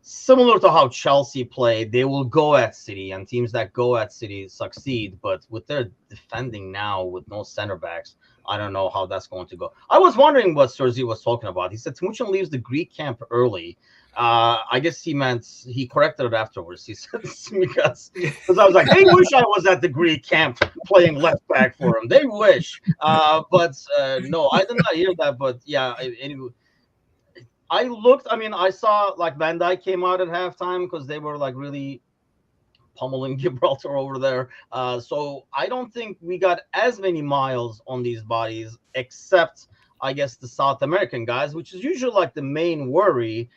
similar to how Chelsea played. They will go at City, and teams that go at City succeed. But with their defending now with no center backs, I don't know how that's going to go. I was wondering what Serzi was talking about. He said Timuchin leaves the Greek camp early. I guess he meant he corrected it afterwards. He said because I was like, they wish I was at the Greek camp playing left back for him. They wish. But no, I did not hear that. But yeah, anyway. I saw like Van Dijk came out at halftime because they were like really pummeling Gibraltar over there. So I don't think we got as many miles on these bodies, except I guess the South American guys, which is usually like the main worry.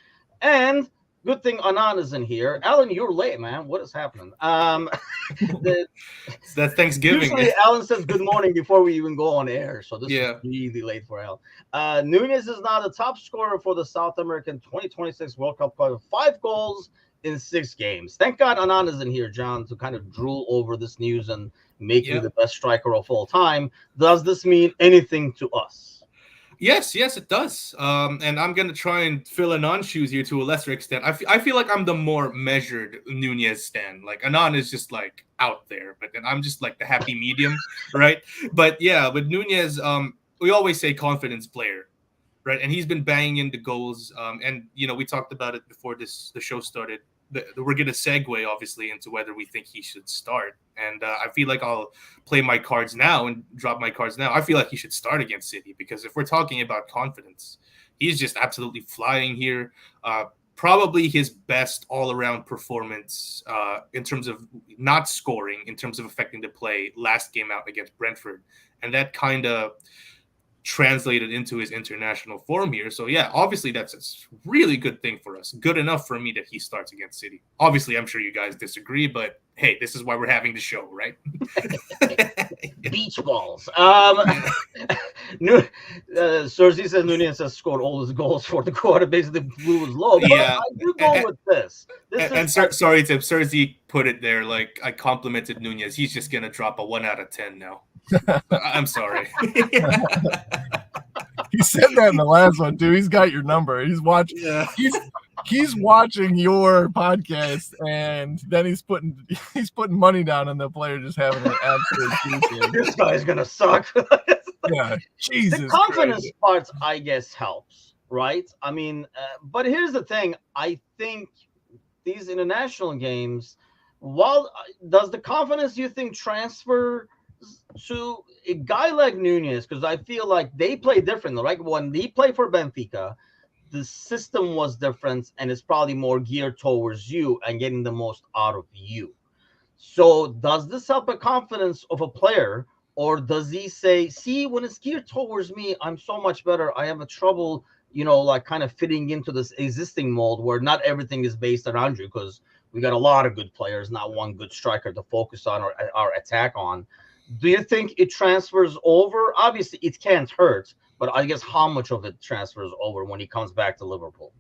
And good thing Anan is in here. Alan, you're late, man. What is happening? That's Thanksgiving. Usually Alan says good morning before we even go on air, so this is really late for Alan. Nunez is now the top scorer for the South American 2026 World Cup with 5 goals in 6 games. Thank God Anan is in here, John, to kind of drool over this news and make me the best striker of all time. Does this mean anything to us? Yes, it does. And I'm going to try and fill Anan's shoes here to a lesser extent. I feel like I'm the more measured Nunez stan. Like, Anan is just, like, out there. But then I'm just, like, the happy medium, right? But, yeah, with Nunez, we always say confidence player, right? And he's been banging in the goals. And, you know, we talked about it before the show started. We're going to segue, obviously, into whether we think he should start. And I feel like I'll play my cards now and drop my cards now. I feel like he should start against City because if we're talking about confidence, he's just absolutely flying here. Probably his best all-around performance in terms of not scoring, in terms of affecting the play last game out against Brentford. And that kind of translated into his international form here. So yeah, obviously that's a really good thing for us. Good enough for me that he starts against City. Obviously, I'm sure you guys disagree, but hey, this is why we're having the show, right? Beach balls. Cersei says Nunez has scored all his goals for the quarter, basically blew his low. But I do go with this. Sorry, Tim. Cersei put it there. Like I complimented Nunez. He's just gonna drop a 1 out of 10 now. I'm sorry. He said that in the last one too. He's got your number. He's watching. Yeah. He's watching your podcast, and then he's putting money down on the player just having an absolute. This guy's gonna suck. Yeah, Jesus. The confidence part, I guess, helps, right? I mean, but here's the thing. I think these international games, does the confidence you think transfer to a guy like Nunez? Because I feel like they play differently, right? When he played for Benfica, the system was different and it's probably more geared towards you and getting the most out of you. So does this help the confidence of a player, or does he say, see, when it's geared towards me, I'm so much better. I have a trouble, like kind of fitting into this existing mold where not everything is based around you, because we got a lot of good players, not one good striker to focus on or attack on. Do you think it transfers over? Obviously, it can't hurt, but I guess how much of it transfers over when he comes back to Liverpool?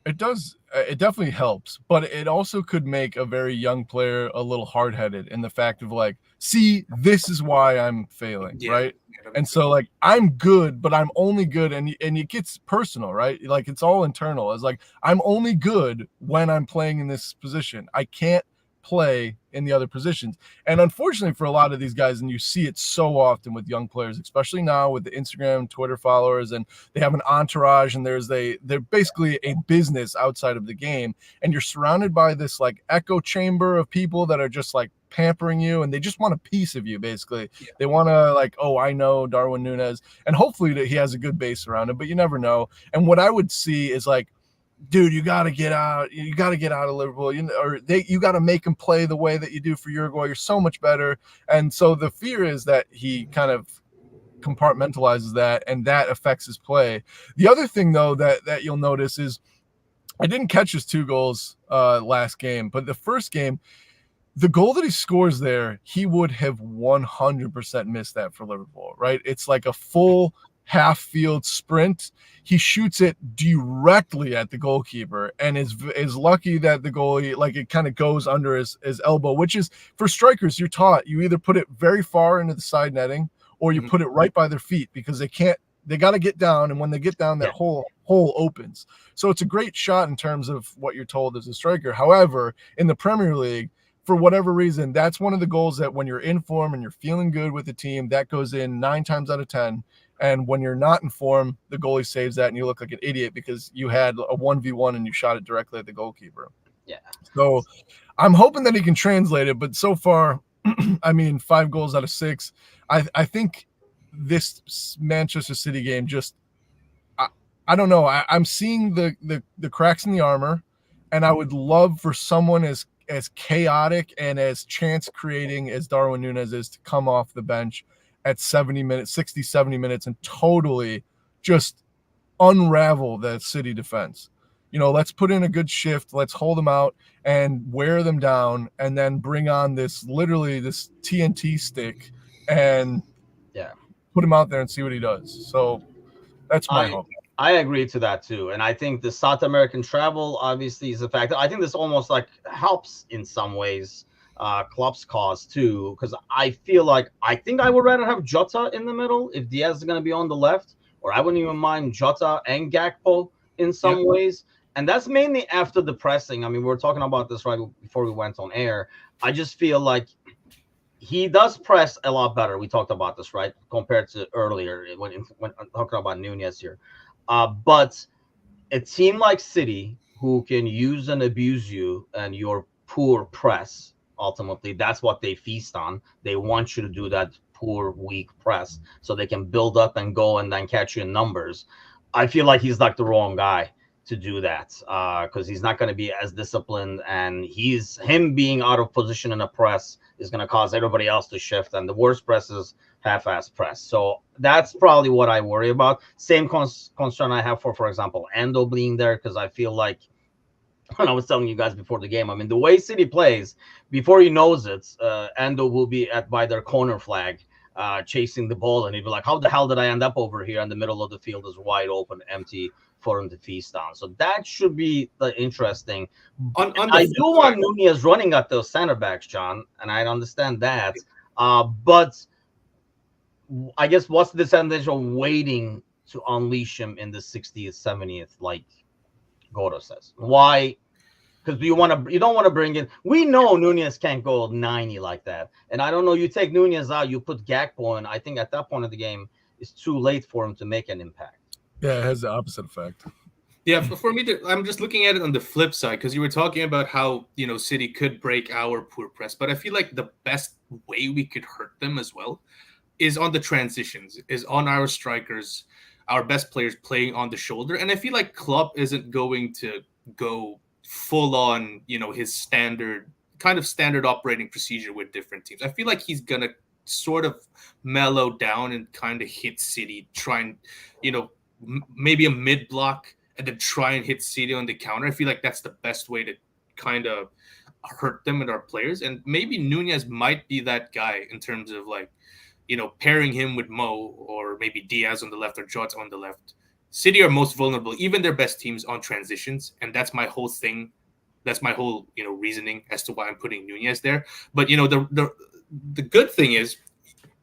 It does. It definitely helps, but it also could make a very young player a little hard-headed in the fact of like, see, this is why I'm failing, right? And so like, I'm good, but I'm only good. And it gets personal, right? Like it's all internal. It's like, I'm only good when I'm playing in this position. I can't play in the other positions. And unfortunately for a lot of these guys, and you see it so often with young players, especially now with the Instagram, Twitter followers, and they have an entourage, and they're basically a business outside of the game. And you're surrounded by this like echo chamber of people that are just like pampering you, and they just want a piece of you. Basically, they want to like, oh, I know Darwin Nunez, and hopefully that he has a good base around him, but you never know. And what I would see is like, dude, you got to get out. You got to get out of Liverpool. You got to make him play the way that you do for Uruguay. You're so much better. And so the fear is that he kind of compartmentalizes that, and that affects his play. The other thing, though, that you'll notice is I didn't catch his 2 goals last game, but the first game, the goal that he scores there, he would have 100% missed that for Liverpool, right? It's like a full half field sprint. He shoots it directly at the goalkeeper and is lucky that the goalie, like it kind of goes under his elbow, which is, for strikers, you're taught you either put it very far into the side netting or you put it right by their feet, because they got to get down, and when they get down, that hole opens. So it's a great shot in terms of what you're told as a striker. However, in the Premier League, for whatever reason, that's one of the goals that when you're in form and you're feeling good with the team, that goes in 9 times out of 10. And when you're not in form, the goalie saves that, and you look like an idiot because you had a 1v1 and you shot it directly at the goalkeeper. Yeah. So I'm hoping that he can translate it, but so far, I mean, 5 goals out of 6. I think this Manchester City game just, I don't know. I'm seeing the cracks in the armor, and I would love for someone as as chaotic and as chance creating as Darwin Núñez is to come off the bench at 70 minutes and totally just unravel that City defense. Let's put in a good shift. Let's hold them out and wear them down, and then bring on this TNT stick and put him out there and see what he does. So that's my hope. I agree to that too. And I think the South American travel obviously is a factor. I think this almost like helps in some ways Klopp's cause too, because I feel like I think I would rather have Jota in the middle if Diaz is going to be on the left, or I wouldn't even mind Jota and Gakpo in some ways. And that's mainly after the pressing. I mean, we were talking about this right before we went on air. I just feel like he does press a lot better. We talked about this, right, compared to earlier when talking about Núñez here. But a team like City, who can use and abuse you and your poor press, ultimately, that's what they feast on. They want you to do that poor, weak press so they can build up and go and then catch you in numbers. I feel like he's like the wrong guy to do that because he's not going to be as disciplined, and him being out of position in a press is going to cause everybody else to shift, and the worst press is half-ass press. So that's probably what I worry about. Same concern I have for example, Endo being there, because I feel like when I was telling you guys before the game, I mean, the way City plays, before he knows it, Endo will be by their corner flag chasing the ball, and he'd be like, how the hell did I end up over here? And the middle of the field is wide open, empty for him to feast on. So that should be interesting. I do want Núñez running at those center backs, John, and I understand that. But I guess what's the disadvantage of waiting to unleash him in the 60th, 70th, like Gordo says? Why? Because you don't want to bring in. We know Núñez can't go 90 like that, and I don't know. You take Núñez out, you put Gakpo in. I think at that point of the game, it's too late for him to make an impact. Yeah, it has the opposite effect. Yeah, for me, I'm just looking at it on the flip side, because you were talking about how City could break our poor press, but I feel like the best way we could hurt them as well is on the transitions, is on our strikers, our best players playing on the shoulder, and I feel like Klopp isn't going to go full on, his standard operating procedure with different teams. I feel like he's gonna sort of mellow down and kind of hit City, try and maybe a mid block and then try and hit City on the counter. I feel like that's the best way to kind of hurt them and our players. And maybe Núñez might be that guy in terms of pairing him with Mo, or maybe Diaz on the left or Jota on the left. City are most vulnerable, even their best teams, on transitions. And that's my whole thing. That's my whole, reasoning as to why I'm putting Núñez there. But, the good thing is,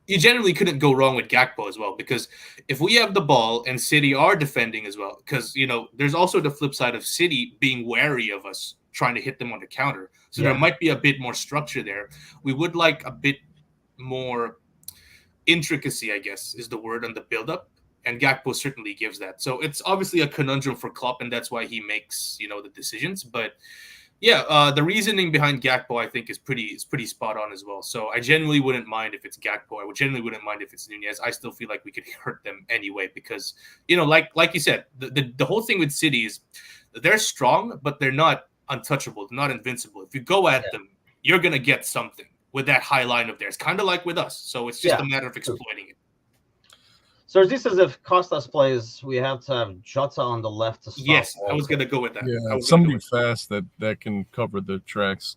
you generally couldn't go wrong with Gakpo as well, because if we have the ball and City are defending as well, because, there's also the flip side of City being wary of us trying to hit them on the counter. So there might be a bit more structure there. We would like a bit more intricacy, I guess, is the word, on the buildup. And Gakpo certainly gives that. So it's obviously a conundrum for Klopp, and that's why he makes, the decisions. But yeah, the reasoning behind Gakpo, I think, is pretty spot on as well. So I genuinely wouldn't mind if it's Gakpo. I genuinely wouldn't mind if it's Núñez. I still feel like we could hurt them anyway, because, like you said, the whole thing with City is they're strong, but they're not untouchable. They're not invincible. If you go at them, you're going to get something with that high line of theirs, kind of like with us. So it's just a matter of exploiting it. So this is if Costas plays, we have to have Jota on the left to stop. Yes, I was going to go with that. Yeah, somebody fast that can cover the tracks.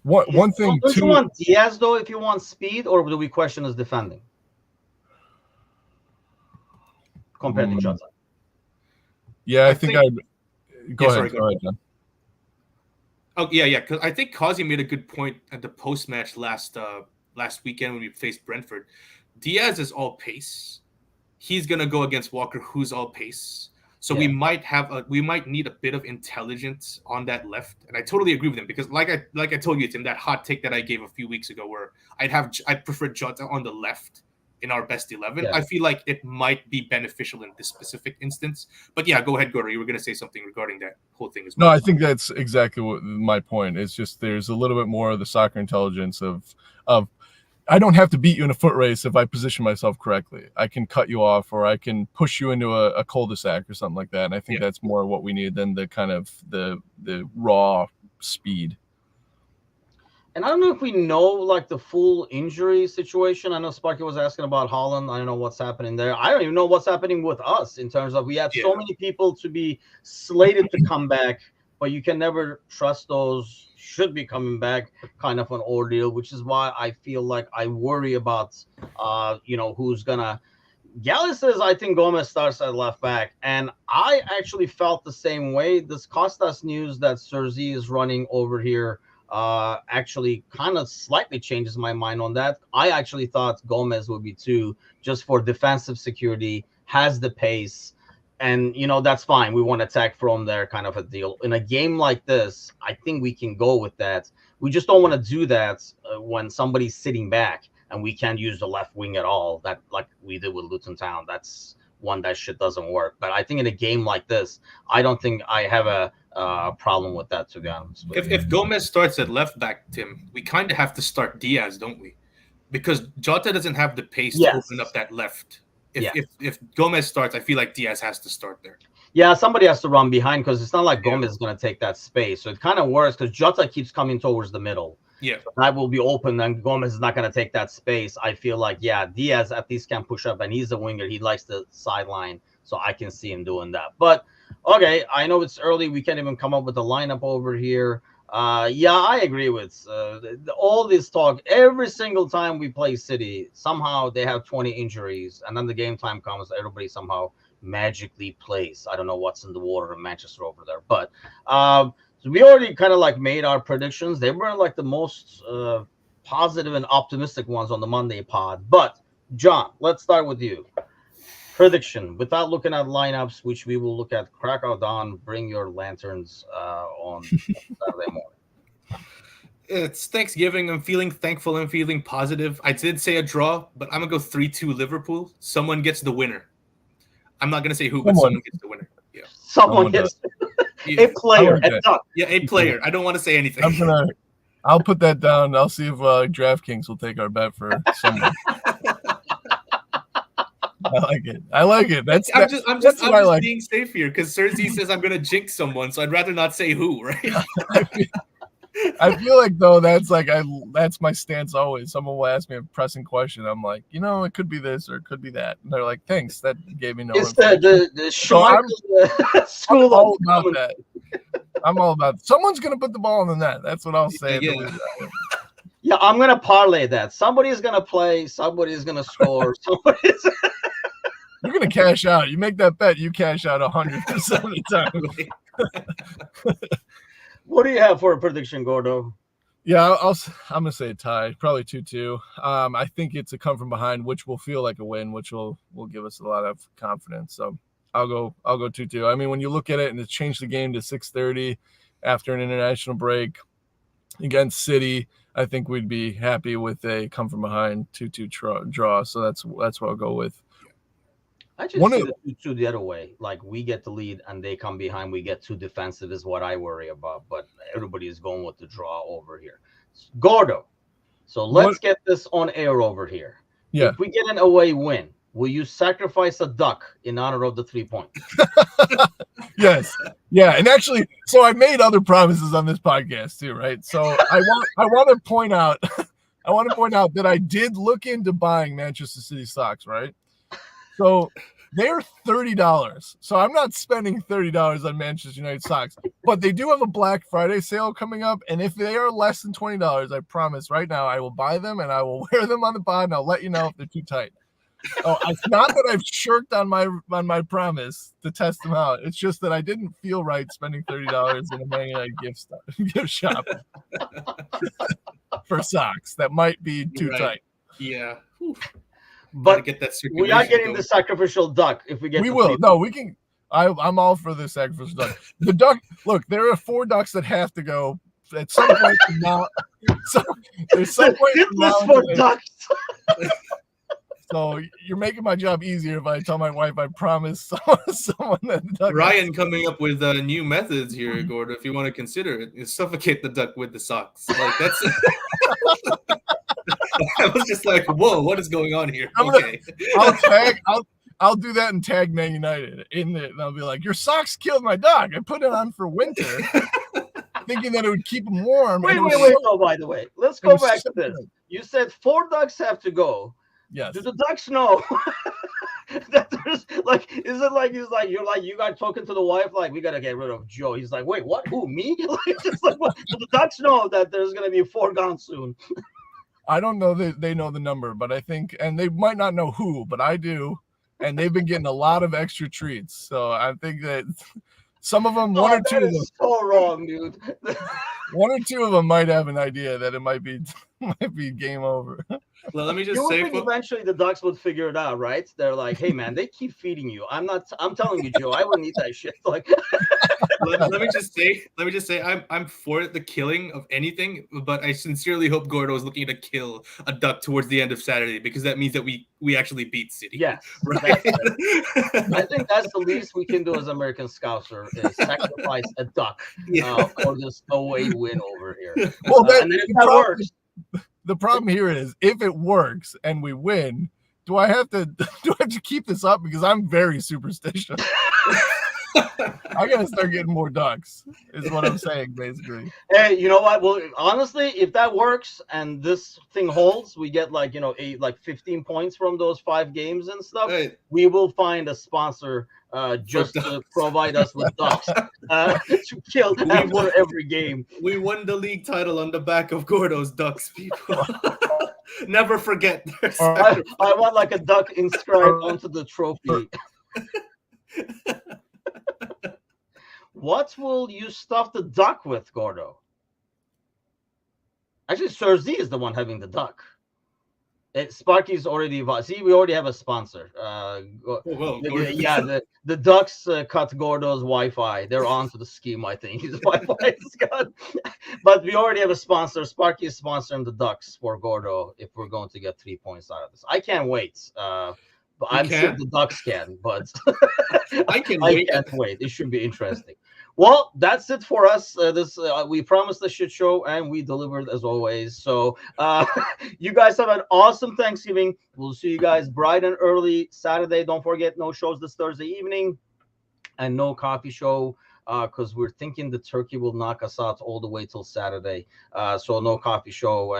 One thing too. Do you want Diaz though if you want speed, or do we question his defending compared to Jota? Yeah, I think I'd go ahead, John. Oh yeah, because I think Kazi made a good point at the post-match last weekend when we faced Brentford. Diaz is all pace. He's gonna go against Walker, who's all pace. So we might need a bit of intelligence on that left, and I totally agree with him, because like I told you, Tim, that hot take that I gave a few weeks ago, where I'd prefer Jota on the left in our best 11. Yeah. I feel like it might be beneficial in this specific instance. But yeah, go ahead, Gordo. You were going to say something regarding that whole thing as well. No, I think that's exactly what my point is. Just there's a little bit more of the soccer intelligence of I don't have to beat you in a foot race if I position myself correctly. I can cut you off, or I can push you into a cul-de-sac or something like that. And I think that's more what we need than the kind of the raw speed. And I don't know if we know like the full injury situation. I know Sparky was asking about Holland. I don't know what's happening there. I don't even know what's happening with us in terms of we had so many people to be slated to come back, but you can never trust those should be coming back, kind of an ordeal, which is why I feel like I worry about who's gonna. Gally says I think Gomez starts at left back, and I actually felt the same way. This Costas news that Serzi is running over here actually kind of slightly changes my mind on that. I actually thought Gomez would be two, just for defensive security, has the pace, and that's fine. We want to attack from there, kind of a deal. In a game like this, I think we can go with that. We just don't want to do that when somebody's sitting back and we can't use the left wing at all. That like we did with Luton Town. That's one that shit doesn't work. But I think in a game like this, I don't think I have a problem with that, to be honest. If Gomez starts at left back, Tim, we kind of have to start Diaz, don't we? Because Jota doesn't have the pace to open up that left. If Gomez starts, I feel like Diaz has to start there. Yeah, somebody has to run behind because it's not like Gomez is going to take that space. So it kind of works because Jota keeps coming towards the middle. Yeah. So that will be open, and Gomez is not going to take that space. I feel like, Diaz at least can push up, and he's a winger. He likes the sideline, so I can see him doing that. But, okay, I know it's early. We can't even come up with a lineup over here. I agree with all this talk. Every single time we play City, somehow they have 20 injuries, and then the game time comes, everybody somehow magically plays. I don't know what's in the water in Manchester over there. But so we already kind of like made our predictions. They were like the most positive and optimistic ones on the Monday pod. But, John, let's start with you. Prediction, without looking at lineups, which we will look at Krakow Dawn, bring your lanterns on Saturday morning. It's Thanksgiving. I'm feeling thankful. I'm feeling positive. I did say a draw, but I'm going to go 3-2 Liverpool. Someone gets the winner. I'm not going to say who, but someone gets the winner. Yeah. Someone gets a player. A player. I don't want to say anything. I'll put that down. I'll see if DraftKings will take our bet for someone. I like it. I'm just being safe here because Serzi says I'm going to jinx someone, so I'd rather not say who, right? I feel like though that's my stance always. Someone will ask me a pressing question. I'm like, it could be this or it could be that, and they're like, "Thanks, that gave me no." It's the short school. I'm all about that. I'm all about someone's going to put the ball in the net. That's what I'll say. Yeah, I'm going to parlay that. Somebody's going to play. Somebody's going to score. You're going to cash out. You make that bet, you cash out 100% of the time. What do you have for a prediction, Gordo? Yeah, I'm going to say a tie, probably 2-2. I think it's a come from behind, which will feel like a win, which will give us a lot of confidence. So I'll go 2-2. I mean, when you look at it and it's changed the game to 6:30 after an international break against City, I think we'd be happy with a come from behind 2-2 draw. So that's what I'll go with. I just see the 2-2 the other way. Like we get the lead and they come behind. We get too defensive is what I worry about. But everybody is going with the draw over here. Gordo. So let's get this on air over here. Yeah. If we get an away win, will you sacrifice a duck in honor of the 3 points? Yes. Yeah. And actually, so I made other promises on this podcast too, right? So I want to point out that I did look into buying Manchester City socks, right? So they're $30. So I'm not spending $30 on Manchester United socks, but they do have a Black Friday sale coming up. And if they are less than $20, I promise right now I will buy them and I will wear them on the pod and I'll let you know if they're too tight. Oh, it's not that I've shirked on my promise to test them out. It's just that I didn't feel right spending $30 in a Man United gift shop for socks that might be too tight. Yeah. Whew. But we are getting the sacrificial duck if we get. We will. No, we can. I'm all for the sacrificial duck. The duck. Look, there are 4 ducks that have to go at some point from now. So there's some point from now. For ducks. So you're making my job easier if I tell my wife I promise someone that the duck. Ryan coming up with new methods here, Gordo. If you want to consider it, is suffocate the duck with the socks. Like that's. I was just like, whoa, what is going on here? I'll do that and tag Man United in it, and I'll be like, your socks killed my dog. I put it on for winter. thinking that it would keep them warm. Wait. and it was so- No, by the way, let's it go was back so to this. good. You said 4 ducks have to go. Yes. Do the ducks know that there's like? Is it like he's like you're like you guys talking to the wife like we gotta get rid of Joe? He's like, wait, what? Who, me? Like, just like what? Do the ducks know that there's gonna be 4 gone soon? I don't know that they know the number, but I think, and they might not know who, but I do. And they've been getting a lot of extra treats. So I think that some of them, one or two of them, so wrong, dude. one or two of them might have an idea that it might be game over. Well, let me You just would say, think folks, eventually the ducks would figure it out, right? They're like, hey man, they keep feeding you. I'm telling you, Joe, I wouldn't eat that shit. Like, let me just say, I'm for the killing of anything, but I sincerely hope Gordo is looking to kill a duck towards the end of Saturday because that means that we actually beat City. yes, Right. I think that's the least we can do as American Scouser is sacrifice a duck Yeah. for this away win over here. Well, And then if that works, the problem here is if it works and we win, do I have to keep this up? Because I'm very superstitious. I gotta start getting more ducks, is what I'm saying, basically. hey, you know what? Well, honestly, if that works and this thing holds, we get 15 points from those 5 games and stuff. Right. We will find a sponsor just to provide us with ducks to kill after every game. We won the league title on the back of Gordo's ducks, people. Never forget their I want like a duck inscribed onto the trophy. What will you stuff the duck with, Gordo? Actually, Sir Z is the one having the duck. Sparky's already. See, we already have a sponsor. well, Yeah, the ducks cut Gordo's Wi-Fi. They're onto the scheme, I think. His Wi-Fi is cut. But we already have a sponsor. Sparky is sponsoring the ducks for Gordo if we're going to get 3 points out of this. I can't wait. But I'm sure the ducks can, but I can't wait. It should be interesting. Well, that's it for us. We promised a shit show and we delivered as always. So you guys have an awesome Thanksgiving. We'll see you guys bright and early Saturday. Don't forget, no shows this Thursday evening and no coffee show because we're thinking the turkey will knock us out all the way till Saturday. So no coffee show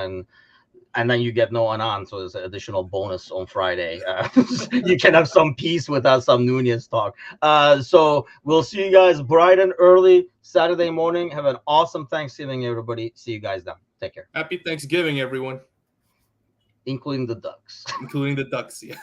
and then you get no one on, so there's an additional bonus on Friday. You can have some peace without some Nunez talk. So we'll see you guys bright and early Saturday morning. Have an awesome Thanksgiving, everybody. See you guys then. Take care. Happy Thanksgiving, everyone. Including the ducks. Including the ducks, yeah.